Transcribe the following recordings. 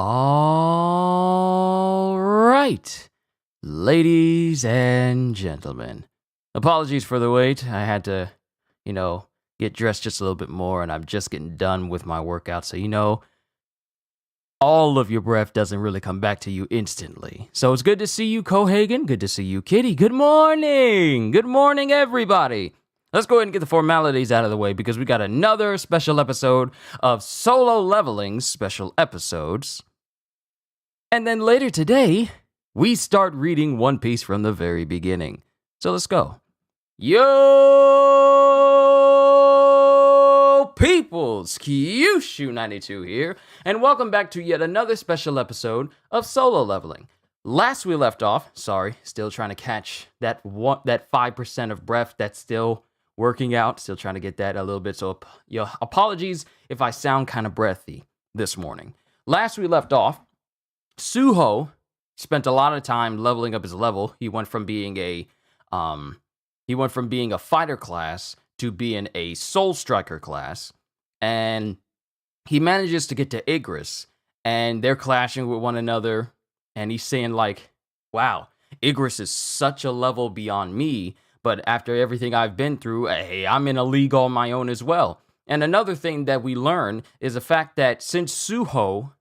All right, ladies and gentlemen. Apologies for the wait. I had to, get dressed just a little bit more, and I'm just getting done with my workout. So, all of your breath doesn't really come back to you instantly. So it's good to see you, Cohagen. Good to see you, Kitty. Good morning. Good morning, everybody. Let's go ahead and get the formalities out of the way because we got another special episode of Solo Leveling's special episodes. And then later today, we start reading One Piece from the very beginning. So let's go. Yo, peoples! Kyushu92 here, and welcome back to yet another special episode of Solo Leveling. Last we left off, still trying to catch that 5% of breath that's still working out, still trying to get that a little bit, so apologies if I sound kind of breathy this morning. Last we left off, Suho spent a lot of time leveling up his level. He went from being a fighter class to being a soul striker class, and he manages to get to Igris, and they're clashing with one another, and he's saying like, wow, Igris is such a level beyond me, but after everything I've been through, hey, I'm in a league on my own as well. And another thing that we learn is the fact that since Suho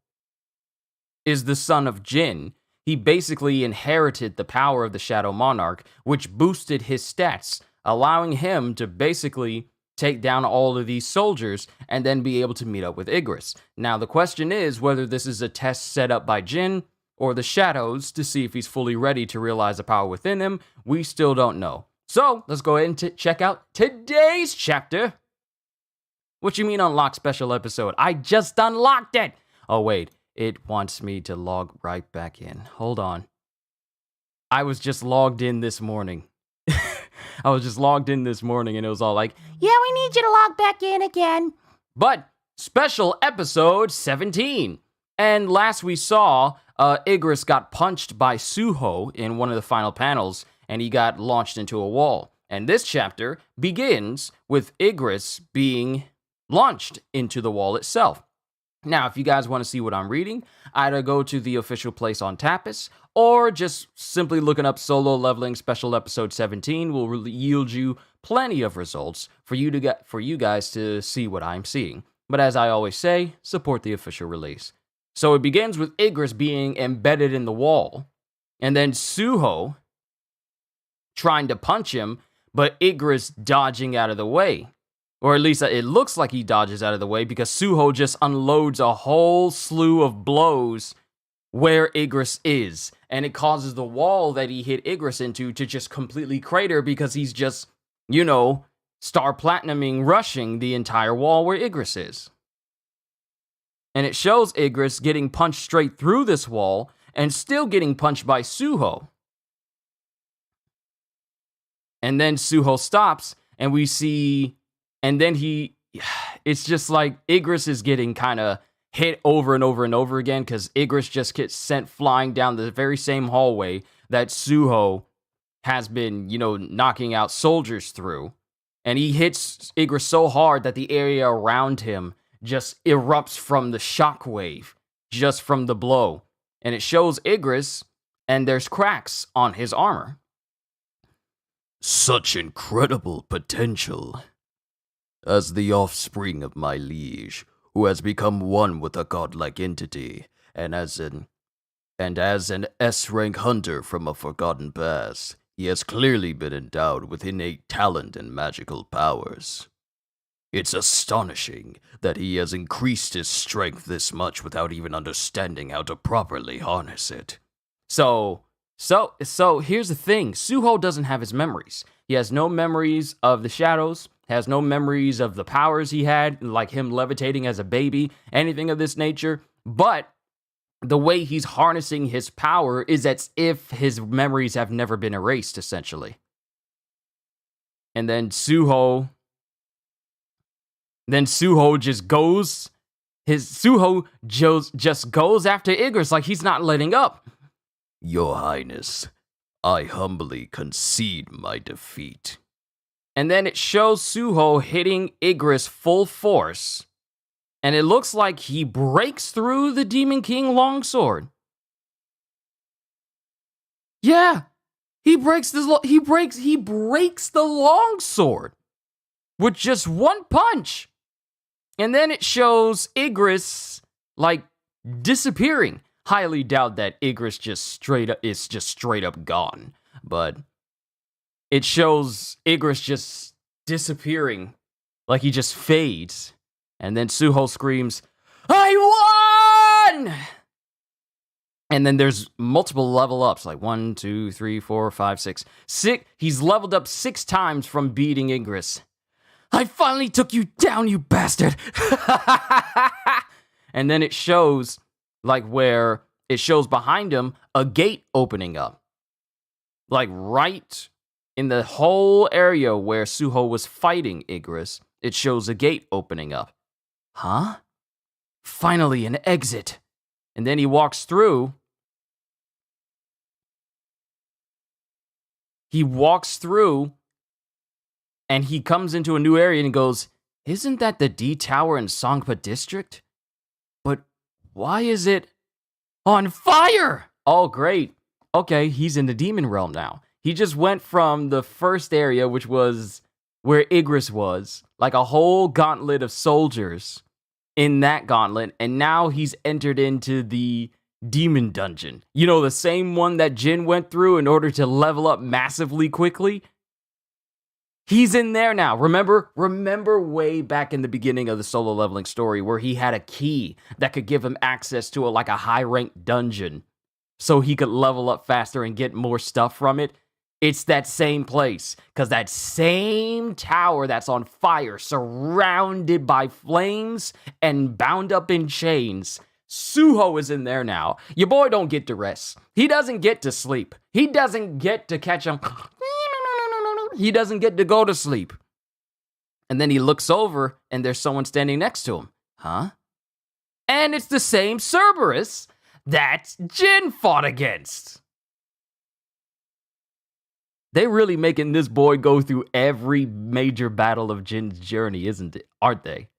is the son of Jin, he basically inherited the power of the Shadow Monarch, which boosted his stats, allowing him to basically take down all of these soldiers and then be able to meet up with Igris. Now, the question is whether this is a test set up by Jin or the Shadows to see if he's fully ready to realize the power within him. We still don't know. So, let's go ahead and check out today's chapter. What you mean unlock special episode? I just unlocked it! Oh, wait. It wants me to log right back in. Hold on. I was just logged in this morning. And it was all like, yeah, we need you to log back in again. But special episode 17. And last we saw, Igris got punched by Suho in one of the final panels, and he got launched into a wall. And this chapter begins with Igris being launched into the wall itself. Now, if you guys want to see what I'm reading, either go to the official place on Tapas, or just simply looking up Solo Leveling Special Episode 17 will yield you plenty of results for you guys to see what I'm seeing. But as I always say, support the official release. So it begins with Igris being embedded in the wall, and then Suho trying to punch him, but Igris dodging out of the way. Or at least it looks like he dodges out of the way because Suho just unloads a whole slew of blows where Igris is. And it causes the wall that he hit Igris into to just completely crater because he's just, star platinuming, rushing the entire wall where Igris is. And it shows Igris getting punched straight through this wall and still getting punched by Suho. And then Suho stops and we see... And then it's just like Igris is getting kind of hit over and over and over again because Igris just gets sent flying down the very same hallway that Suho has been, knocking out soldiers through. And he hits Igris so hard that the area around him just erupts from the shockwave, just from the blow. And it shows Igris, and there's cracks on his armor. Such incredible potential. As the offspring of my liege, who has become one with a godlike entity, and as an S-rank hunter from a forgotten past, he has clearly been endowed with innate talent and magical powers. It's astonishing that he has increased his strength this much without even understanding how to properly harness it. So here's the thing. Suho doesn't have his memories. He has no memories of the shadows, has no memories of the powers he had, like him levitating as a baby, anything of this nature. But the way he's harnessing his power is as if his memories have never been erased, essentially. And then Suho just goes after Igris like he's not letting up. Your Highness, I humbly concede my defeat. And then it shows Suho hitting Igris full force And it looks like he breaks through the Demon King longsword. Yeah, he breaks the longsword with just one punch. And then it shows Igris like disappearing. Highly doubt that Igris is just straight up gone, but it shows Igris just disappearing, like he just fades. And then Suho screams, "I won!" And then there's multiple level ups, like 1, 2, 3, 4, 5, 6. He's leveled up 6 times from beating Igris. "I finally took you down, you bastard!" And then it shows, like, where it shows behind him a gate opening up. Like, right in the whole area where Suho was fighting Igris, it shows a gate opening up. Huh? Finally, an exit. And then he walks through. And he comes into a new area and he goes, "Isn't that the D Tower in Songpa District? But why is it on fire?" Oh, great. Okay, he's in the demon realm now. He just went from the first area, which was where Igris was, like a whole gauntlet of soldiers in that gauntlet, and now he's entered into the demon dungeon. You know, the same one that Jin went through in order to level up massively quickly? He's in there now. Remember way back in the beginning of the solo leveling story where he had a key that could give him access to a high-ranked dungeon so he could level up faster and get more stuff from it? It's that same place, because that same tower that's on fire, surrounded by flames and bound up in chains, Suho is in there now. Your boy don't get to rest. He doesn't get to sleep. He doesn't get to catch him. He doesn't get to go to sleep. And then he looks over, and there's someone standing next to him. Huh? And it's the same Cerberus that Jin fought against. They really making this boy go through every major battle of Jin's journey, aren't they?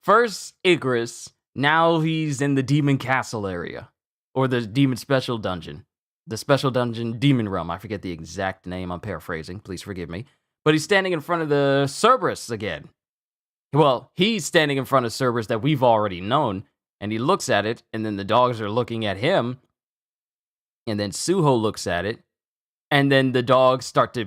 First, Igris. Now he's in the Demon Castle area. Or the Demon Special Dungeon. The Special Dungeon Demon Realm. I forget the exact name. I'm paraphrasing. Please forgive me. But he's standing in front of the Cerberus again. Well, he's standing in front of Cerberus that we've already known. And he looks at it. And then the dogs are looking at him. And then Suho looks at it, and then the dogs start to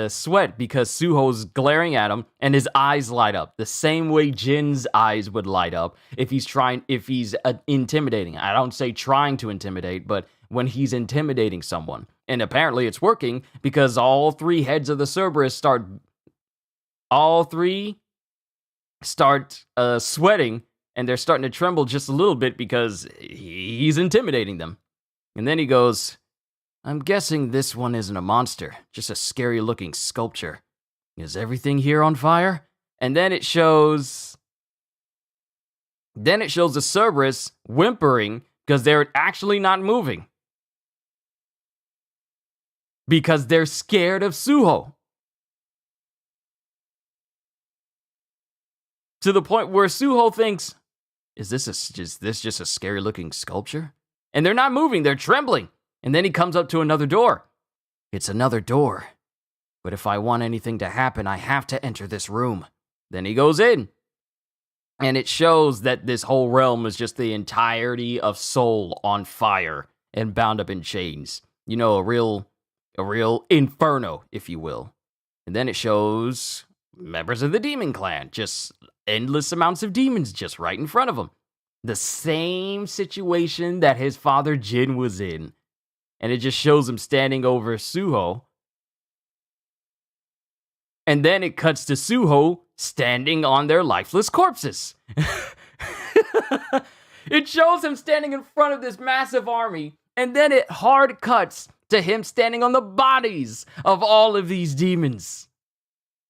sweat because Suho's glaring at him, and his eyes light up the same way Jin's eyes would light up if he's intimidating. I don't say trying to intimidate, but when he's intimidating someone. And apparently it's working because all 3 heads of the Cerberus start sweating, and they're starting to tremble just a little bit because he's intimidating them. And then he goes, "I'm guessing this one isn't a monster, just a scary-looking sculpture. Is everything here on fire?" And then it shows the Cerberus whimpering because they're actually not moving. Because they're scared of Suho. To the point where Suho thinks, is this just a scary-looking sculpture? And they're not moving, they're trembling. And then he comes up to another door. It's another door. But if I want anything to happen, I have to enter this room. Then he goes in. And it shows that this whole realm is just the entirety of Seoul on fire and bound up in chains. You know, a real inferno, if you will. And then it shows members of the demon clan. Just endless amounts of demons just right in front of him. The same situation that his father Jin was in. And it just shows him standing over Suho. And then it cuts to Suho standing on their lifeless corpses. It shows him standing in front of this massive army. And then it hard cuts to him standing on the bodies of all of these demons.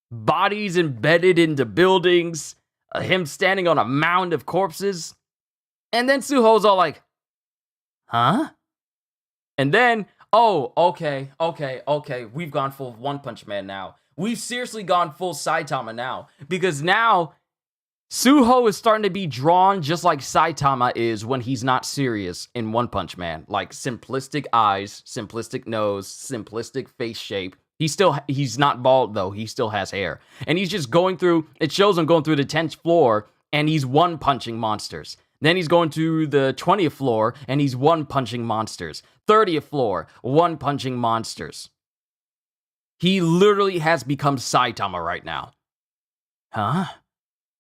Bodies embedded into buildings. Him standing on a mound of corpses. And then Suho's all like, huh? And then, oh, okay. We've gone full One Punch Man now. We've seriously gone full Saitama now. Because now, Suho is starting to be drawn just like Saitama is when he's not serious in One Punch Man. Like, simplistic eyes, simplistic nose, simplistic face shape. He's not bald, though. He still has hair. And he's just going through, it shows him going through the 10th floor, and he's one-punching monsters. Then he's going to the 20th floor, and he's one-punching monsters. 30th floor, one-punching monsters. He literally has become Saitama right now. Huh?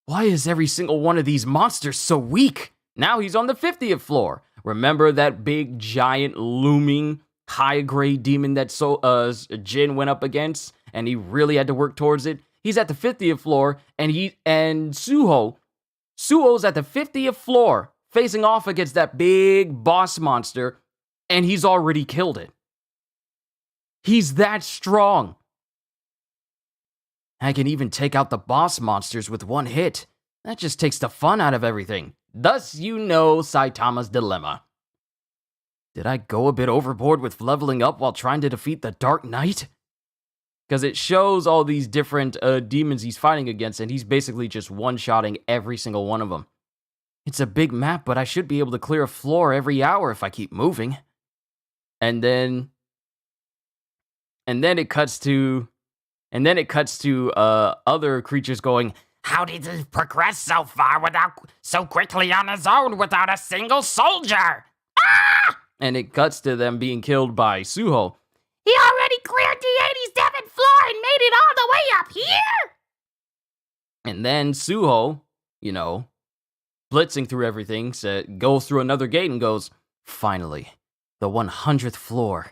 Why is every single one of these monsters so weak? Now he's on the 50th floor. Remember that big, giant, looming, high-grade demon that Jin went up against? And he really had to work towards it? He's at the 50th floor, and Suho's at the 50th floor, facing off against that big boss monster, and he's already killed it. He's that strong. I can even take out the boss monsters with one hit. That just takes the fun out of everything. Thus, you know Saitama's dilemma. Did I go a bit overboard with leveling up while trying to defeat the Dark Knight? Because it shows all these different demons he's fighting against, and he's basically just one-shotting every single one of them. It's a big map, but I should be able to clear a floor every hour if I keep moving. And then it cuts to other creatures going, "How did he progress so far so quickly on his own without a single soldier? Ah!" And it cuts to them being killed by Suho. "He already cleared the 87th floor and made it all the way up here!" And then Suho, blitzing through everything, goes through another gate and goes, "Finally, the 100th floor.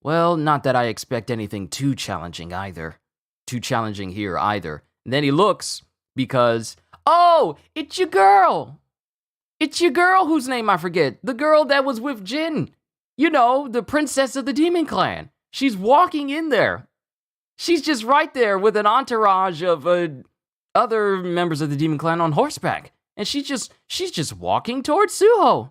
Well, not that I expect anything too challenging here either." And then he looks because, oh, it's your girl. It's your girl whose name I forget. The girl that was with Jin. The princess of the Demon Clan. She's walking in there. She's just right there with an entourage of other members of the Demon Clan on horseback. And she's just walking towards Suho.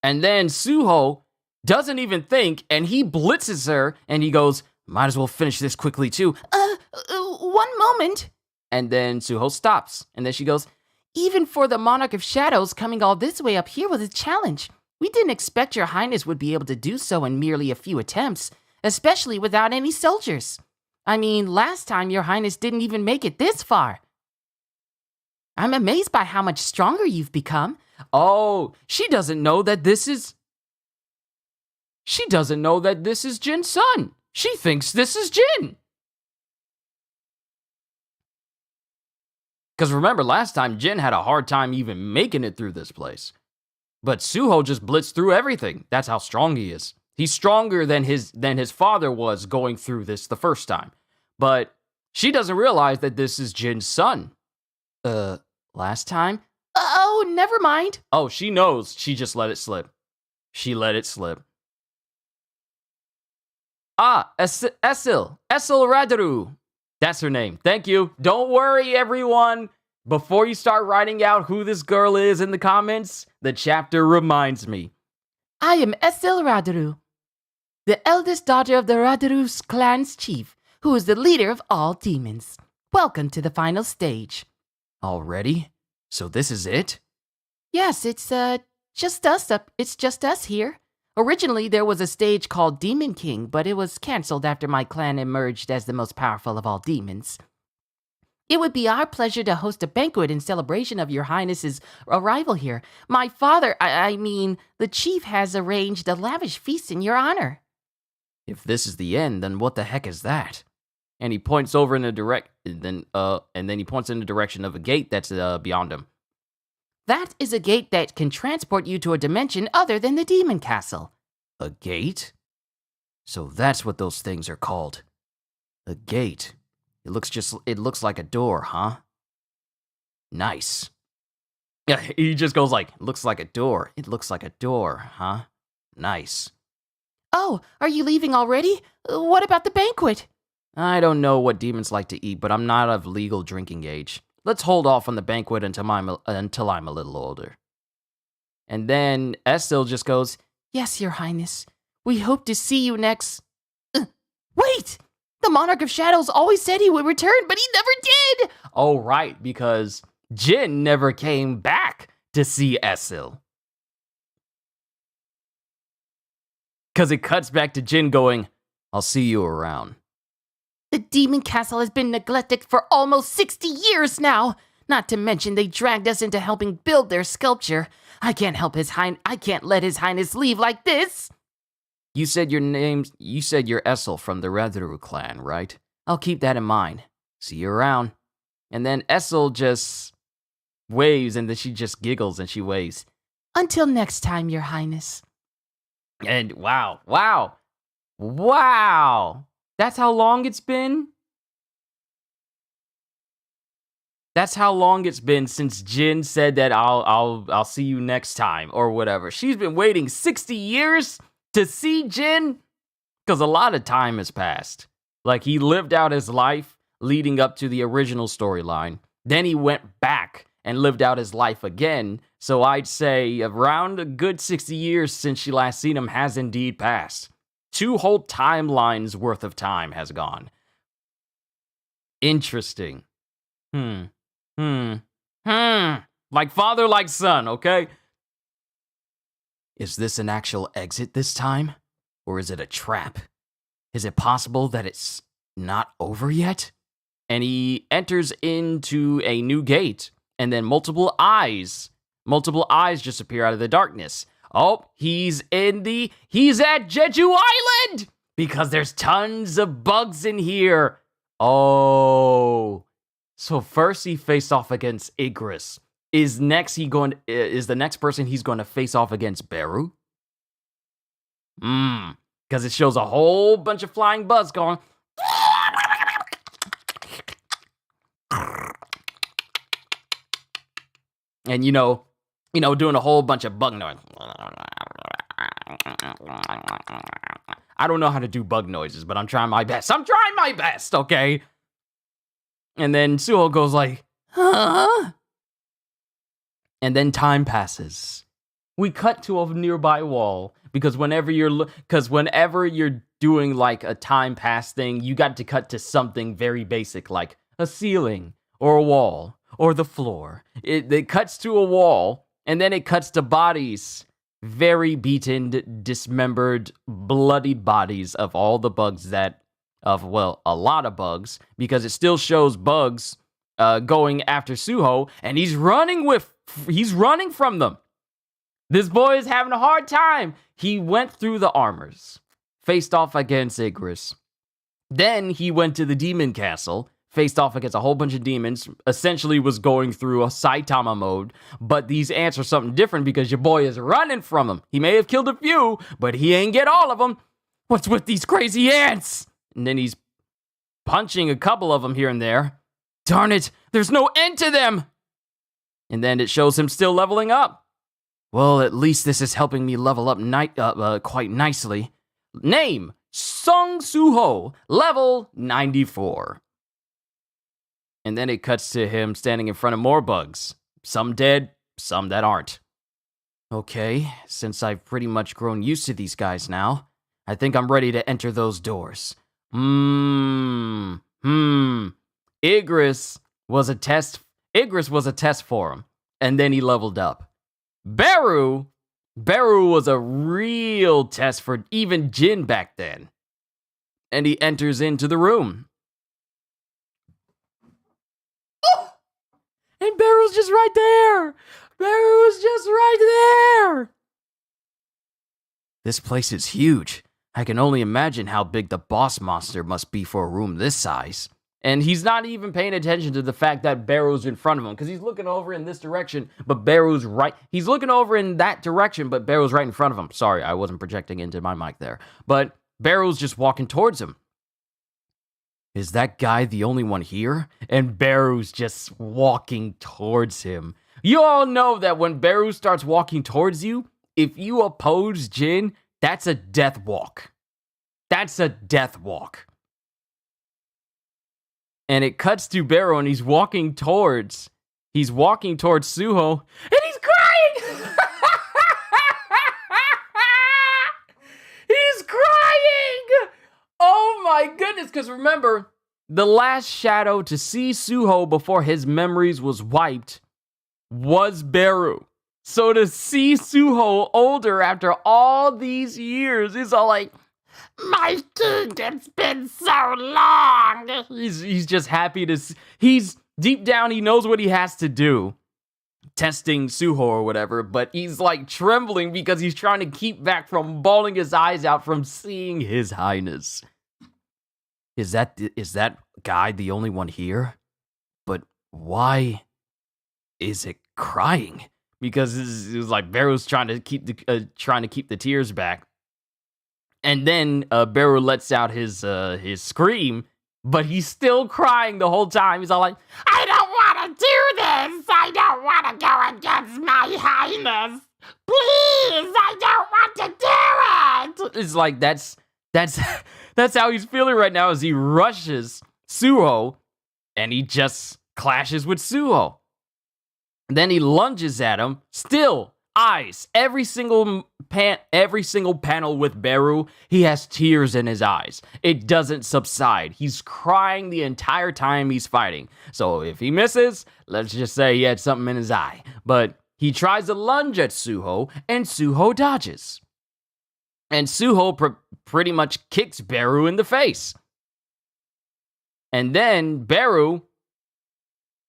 And then Suho doesn't even think, and he blitzes her, and he goes, "Might as well finish this quickly, too." One moment." And then Suho stops, and then she goes, "Even for the Monarch of Shadows, coming all this way up here was a challenge. We didn't expect your highness would be able to do so in merely a few attempts, especially without any soldiers. I mean, last time your highness didn't even make it this far. I'm amazed by how much stronger you've become." Oh, she doesn't know that this is Jin's son. She thinks this is Jin. Because remember, last time Jin had a hard time even making it through this place. But Suho just blitzed through everything. That's how strong he is. He's stronger than his father was going through this the first time. But she doesn't realize that this is Jin's son. Last time? Oh, never mind. Oh, she knows. She just let it slip. She let it slip. Essil Radaru. That's her name. Thank you. Don't worry, everyone. Before you start writing out who this girl is in the comments, the chapter reminds me. I am Essil Radaru, the eldest daughter of the Radaru clan's chief, who is the leader of all demons. Welcome to the final stage. Already? So this is it? Yes, it's just us here. Originally, there was a stage called Demon King, but it was cancelled after my clan emerged as the most powerful of all demons. It would be our pleasure to host a banquet in celebration of your highness's arrival here. My father, the chief, has arranged a lavish feast in your honor. If this is the end, then what the heck is that? And he points over in the and then he points in the direction of a gate that's beyond him. That is a gate that can transport you to a dimension other than the demon castle. A gate? So that's what those things are called. A gate. It looks like a door, huh? Nice. Yeah, he just goes like, looks like a door. It looks like a door, huh? Nice. Oh, are you leaving already? What about the banquet? I don't know what demons like to eat, but I'm not of legal drinking age. Let's hold off on the banquet until I'm a little older. And then Estil just goes, Yes, your highness. We hope to see you next... Wait! The Monarch of Shadows always said he would return, but he never did! Oh, right, because Jin never came back to see Esil. Because it cuts back to Jin going, I'll see you around. The Demon Castle has been neglected for almost 60 years now. Not to mention they dragged us into helping build their sculpture. I can't let His Highness leave like this. You said you're Esil from the readthrough clan, right? I'll keep that in mind. See you around. And then Esil just waves, and then she just giggles and she waves. Until next time, Your Highness. And wow. That's how long it's been? That's how long it's been since Jin said that I'll see you next time or whatever. She's been waiting 60 years to see Jin? Because a lot of time has passed. Like, he lived out his life leading up to the original storyline. Then he went back and lived out his life again. So I'd say around a good 60 years since she last seen him has indeed passed. 2 whole timelines worth of time has gone. Interesting. Like father, like son, okay? Is this an actual exit this time? Or is it a trap? Is it possible that it's not over yet? And he enters into a new gate, and then multiple eyes just appear out of the darkness. Oh, he's at Jeju Island! Because there's tons of bugs in here. Oh. So first he faced off against Igris. Is the next person he's going to face off against Beru? Because it shows a whole bunch of flying bugs going. And doing a whole bunch of bug noise. I don't know how to do bug noises, but I'm trying my best. Okay? And then Suho goes like, huh? And then time passes. We cut to a nearby wall because whenever you're doing like a time pass thing, you got to cut to something very basic like a ceiling or a wall or the floor. It cuts to a wall, and then it cuts to bodies, very beaten, dismembered, bloodied bodies of all the bugs a lot of bugs, because it still shows bugs going after Suho, and he's running from them. This boy is having a hard time. He went through the armors, faced off against Igris. Then he went to the demon castle, faced off against a whole bunch of demons, essentially was going through a Saitama mode, but these ants are something different because your boy is running from them. He may have killed a few, but he ain't get all of them. What's with these crazy ants? And then he's punching a couple of them here and there. Darn it, there's no end to them! And then it shows him still leveling up. Well, at least this is helping me level up quite nicely. Name, Sung Suho, level 94. And then it cuts to him standing in front of more bugs. Some dead, some that aren't. Okay, since I've pretty much grown used to these guys now, I think I'm ready to enter those doors. Igris was a test for him, and then he leveled up. Beru was a real test for even Jin back then. And he enters into the room. Oh! And Beru's just right there. This place is huge. I can only imagine how big the boss monster must be for a room this size. And he's not even paying attention to the fact that Beru's in front of him, because he's looking over in this direction, but Beru's right. He's looking over in that direction, but Beru's right in front of him. Sorry, I wasn't projecting into my mic there. But Beru's just walking towards him. Is that guy the only one here? And Beru's just walking towards him. You all know that when Beru starts walking towards you, if you oppose Jin, that's a death walk. And it cuts to Beru, and he's walking towards Suho, and he's crying! He's crying! Oh my goodness! this because remember, the last shadow to see Suho before his memories was wiped was Beru. So to see Suho older after all these years is all like, my king, it's been so long. He's just happy to see. He's deep down, he knows what he has to do, testing Suho or whatever, but he's like trembling because he's trying to keep back from bawling his eyes out from seeing his highness. Is that guy the only one here? But why is it crying? Because it was like Beru's trying to keep the tears back, and then Beru lets out his scream, but he's still crying the whole time. He's all like, "I don't want to do this. I don't want to go against my highness. Please, I don't want to do it." It's like that's how he's feeling right now as he rushes Suho, and he just clashes with Suho. Then he lunges at him, still eyes. Every single panel with Beru, he has tears in his eyes. It doesn't subside. He's crying the entire time he's fighting. So if he misses, let's just say he had something in his eye. But he tries to lunge at Suho, and Suho dodges. And Suho pretty much kicks Beru in the face. And then Beru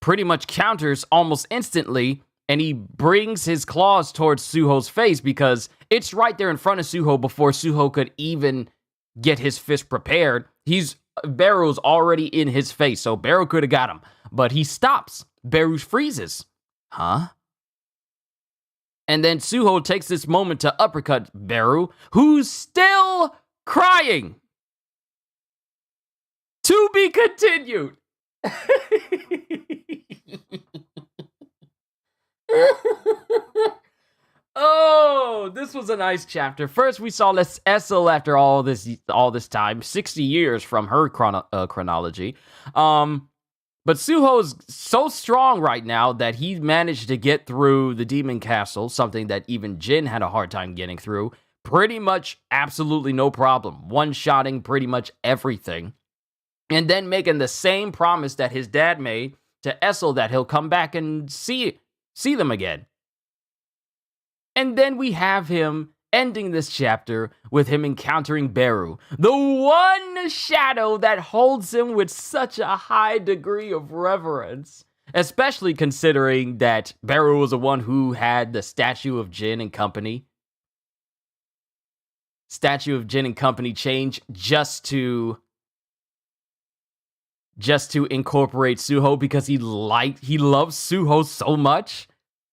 pretty much counters almost instantly, and he brings his claws towards Suho's face because it's right there in front of Suho before Suho could even get his fist prepared. Beru's already in his face, so Beru could have got him. But he stops. Beru freezes. Huh? And then Suho takes this moment to uppercut Beru, who's still crying. To be continued. Oh, this was a nice chapter. First, we saw Essel after all this time, 60 years from her chronology. But Suho's so strong right now that he managed to get through the Demon Castle, something that even Jin had a hard time getting through. Pretty much absolutely no problem. One-shotting pretty much everything. And then making the same promise that his dad made to Essel that he'll come back and see them again. And then we have him ending this chapter with him encountering Beru, the one shadow that holds him with such a high degree of reverence, especially considering that Beru was the one who had the statue of Jin and Company. Statue of Jin and Company change just to incorporate Suho because he loves Suho so much.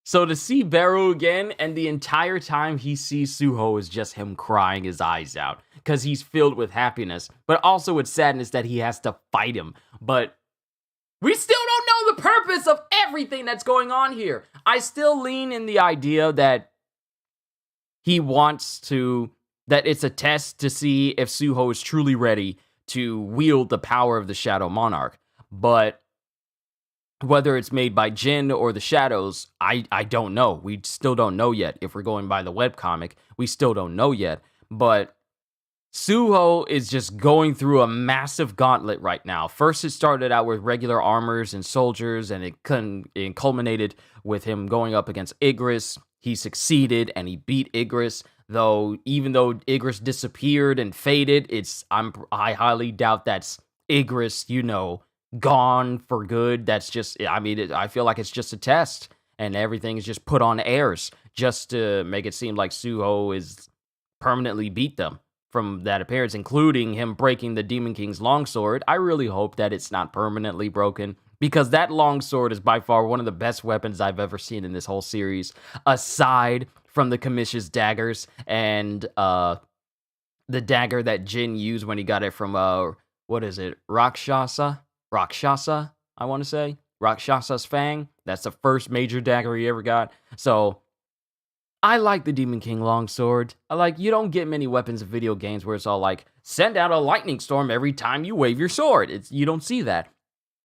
So to see Beru again, and the entire time he sees Suho is just him crying his eyes out because he's filled with happiness, but also with sadness that he has to fight him. But we still don't know the purpose of everything that's going on here. I still lean in the idea that that it's a test to see if Suho is truly ready to wield the power of the Shadow Monarch. But whether it's made by Jin or the Shadows, I don't know. We still don't know yet. If we're going by the webcomic, we still don't know yet. But Suho is just going through a massive gauntlet right now. First, it started out with regular armors and soldiers, and it culminated with him going up against Igris. He succeeded, and he beat Igris. Even though Igris disappeared and faded, I highly doubt that's Igris, gone for good. That's just, I feel like it's just a test, and everything is just put on airs just to make it seem like Suho is permanently beat them from that appearance, including him breaking the Demon King's longsword. I really hope that it's not permanently broken, because that longsword is by far one of the best weapons I've ever seen in this whole series, aside from the Kamish's daggers and the dagger that Jin used when he got it from, Rakshasa, I want to say. Rakshasa's Fang. That's the first major dagger he ever got. So, I like the Demon King longsword. You don't get many weapons in video games where it's all like, send out a lightning storm every time you wave your sword. You don't see that.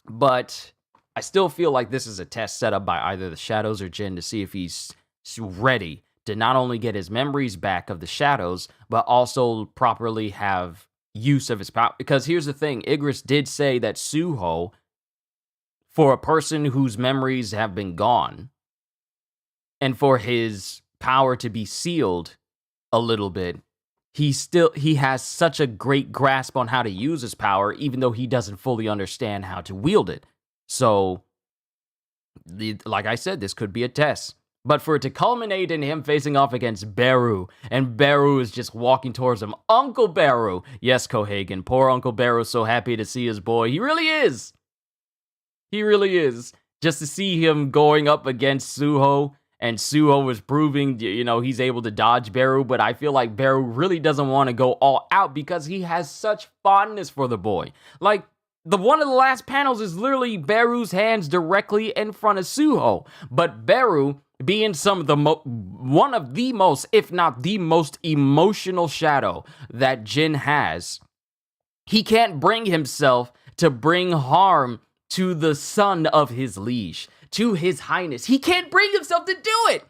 But I still feel like this is a test set up by either the Shadows or Jin to see if he's ready to not only get his memories back of the Shadows, but also properly have use of his power. Because here's the thing, Igris did say that Suho, for a person whose memories have been gone, and for his power to be sealed a little bit, he has such a great grasp on how to use his power, even though he doesn't fully understand how to wield it. So, like I said, this could be a test. But for it to culminate in him facing off against Beru, and Beru is just walking towards him. Uncle Beru! Yes, Kohagen, poor Uncle Beru's so happy to see his boy. He really is! He really is. Just to see him going up against Suho, and Suho was proving, he's able to dodge Beru, but I feel like Beru really doesn't want to go all out because he has such fondness for the boy. Like, one of the last panels is literally Beru's hands directly in front of Suho, but Beru, being one of the most, if not the most emotional shadow that Jin has, he can't bring himself to bring harm to the son of his liege, to his highness. He can't bring himself to do it.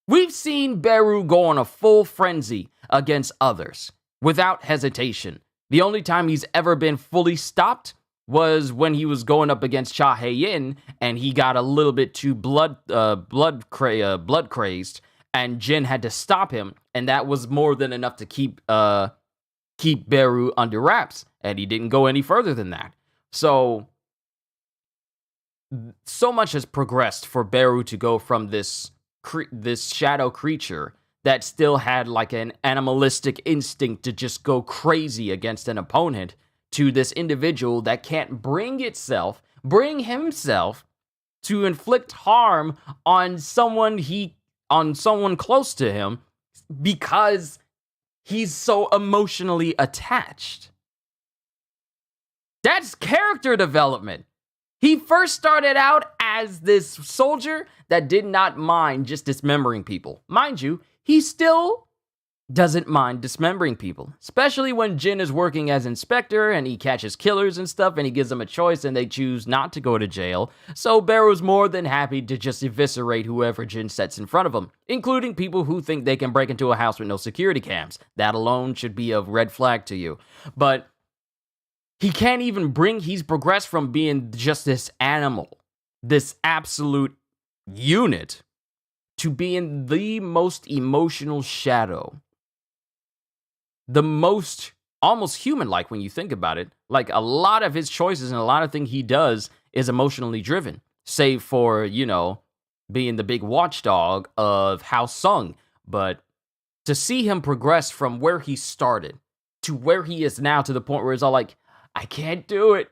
We've seen Beru go on a full frenzy against others without hesitation. The only time he's ever been fully stopped was when he was going up against Cha Hae-in, and he got a little bit too blood crazed, and Jin had to stop him, and that was more than enough to keep Beru under wraps, and he didn't go any further than that. So much has progressed for Beru to go from this shadow creature that still had like an animalistic instinct to just go crazy against an opponent, to this individual that can't bring himself to inflict harm on someone close to him because he's so emotionally attached. That's character development. He first started out as this soldier that did not mind just dismembering people. Mind you, he still doesn't mind dismembering people, especially when Jin is working as inspector and he catches killers and stuff and he gives them a choice and they choose not to go to jail. So Beru's more than happy to just eviscerate whoever Jin sets in front of him, including people who think they can break into a house with no security cams. That alone should be a red flag to you. But he can't even he's progressed from being just this animal, this absolute unit, to being the most emotional shadow. The most almost human-like when you think about it. Like, a lot of his choices and a lot of things he does is emotionally driven, save for, being the big watchdog of House Sung. But to see him progress from where he started to where he is now, to the point where it's all like, I can't do it.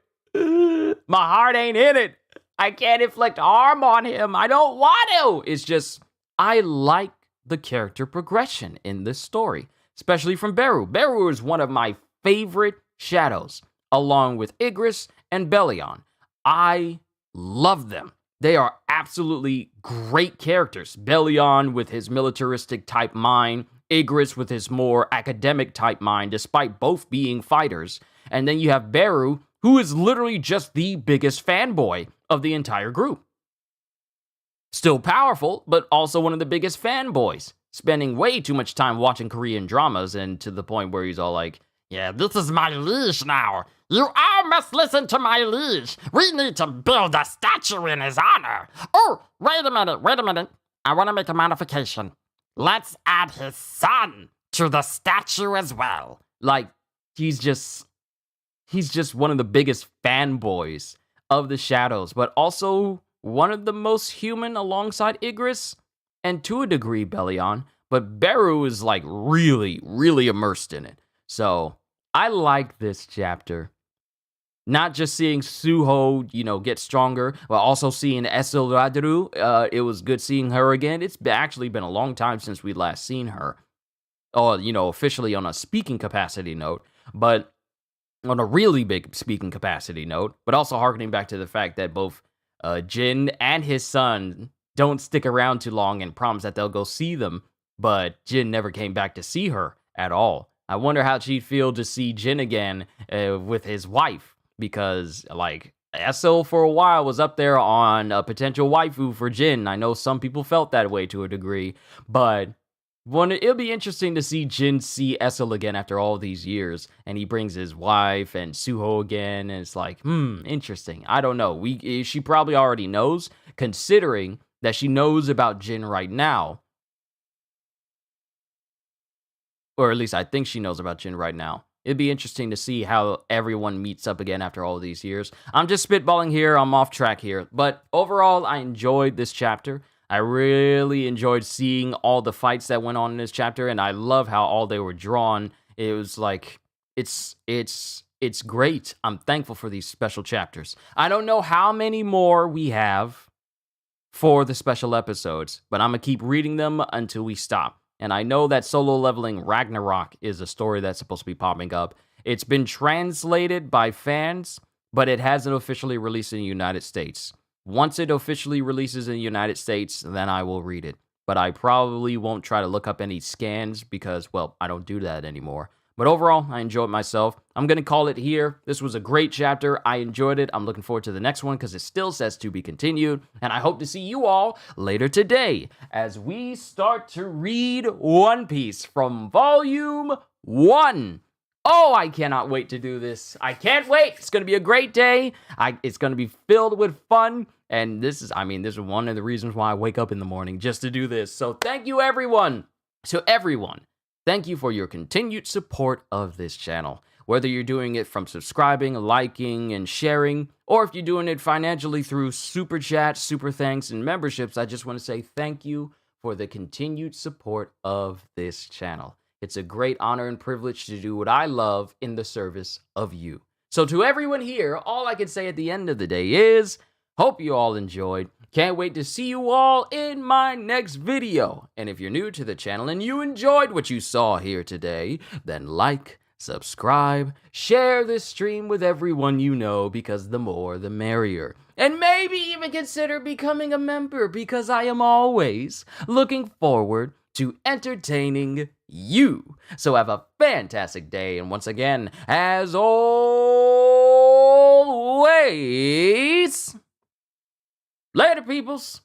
My heart ain't in it. I can't inflict harm on him. I don't want to. It's just, I like the character progression in this story, especially from Beru. Beru is one of my favorite shadows, along with Igris and Belion. I love them. They are absolutely great characters. Belion with his militaristic type mind, Igris with his more academic type mind, despite both being fighters. And then you have Beru, who is literally just the biggest fanboy of the entire group. Still powerful, but also one of the biggest fanboys, spending way too much time watching Korean dramas, and to the point where he's all like, yeah, this is my liege now. You all must listen to my liege. We need to build a statue in his honor. Oh, wait a minute. I want to make a modification. Let's add his son to the statue as well. Like, he's just one of the biggest fanboys of the shadows, but also one of the most human alongside Igris, and to a degree Belion. But Beru is like really, really immersed in it. So I like this chapter. Not just seeing Suho, get stronger, but also seeing Esil Radru. It was good seeing her again. It's actually been a long time since we last seen her. Or, officially on a speaking capacity note. But on a really big speaking capacity note. But also harkening back to the fact that both Jin and his son don't stick around too long and promise that they'll go see them. But Jin never came back to see her at all. I wonder how she'd feel to see Jin again with his wife. Because, Esso for a while was up there on a potential waifu for Jin. I know some people felt that way to a degree. But It'll be interesting to see Jin see Essel again after all these years, and he brings his wife and Suho again, and it's like, interesting. I don't know. She probably already knows, considering that she knows about Jin right now. Or at least I think she knows about Jin right now. It'd be interesting to see how everyone meets up again after all these years. I'm just spitballing here. I'm off track here. But overall, I enjoyed this chapter. I really enjoyed seeing all the fights that went on in this chapter, and I love how all they were drawn. It was like, it's great. I'm thankful for these special chapters. I don't know how many more we have for the special episodes, but I'm going to keep reading them until we stop. And I know that Solo Leveling Ragnarok is a story that's supposed to be popping up. It's been translated by fans, but it hasn't officially released in the United States. Once it officially releases in the United States, then I will read it. But I probably won't try to look up any scans because, well, I don't do that anymore. But overall, I enjoyed myself. I'm going to call it here. This was a great chapter. I enjoyed it. I'm looking forward to the next one because it still says to be continued. And I hope to see you all later today as we start to read One Piece from Volume 1. Oh, I cannot wait to do this. I can't wait. It's going to be a great day. It's going to be filled with fun. And this is one of the reasons why I wake up in the morning just to do this. So thank you, everyone. To everyone. Thank you for your continued support of this channel. Whether you're doing it from subscribing, liking, and sharing, or if you're doing it financially through super chats, super thanks, and memberships, I just want to say thank you for the continued support of this channel. It's a great honor and privilege to do what I love in the service of you. So to everyone here, all I can say at the end of the day is, hope you all enjoyed. Can't wait to see you all in my next video. And if you're new to the channel and you enjoyed what you saw here today, then like, subscribe, share this stream with everyone you know because the more the merrier. And maybe even consider becoming a member because I am always looking forward to entertaining you. So have a fantastic day. And once again, as always, later, peoples.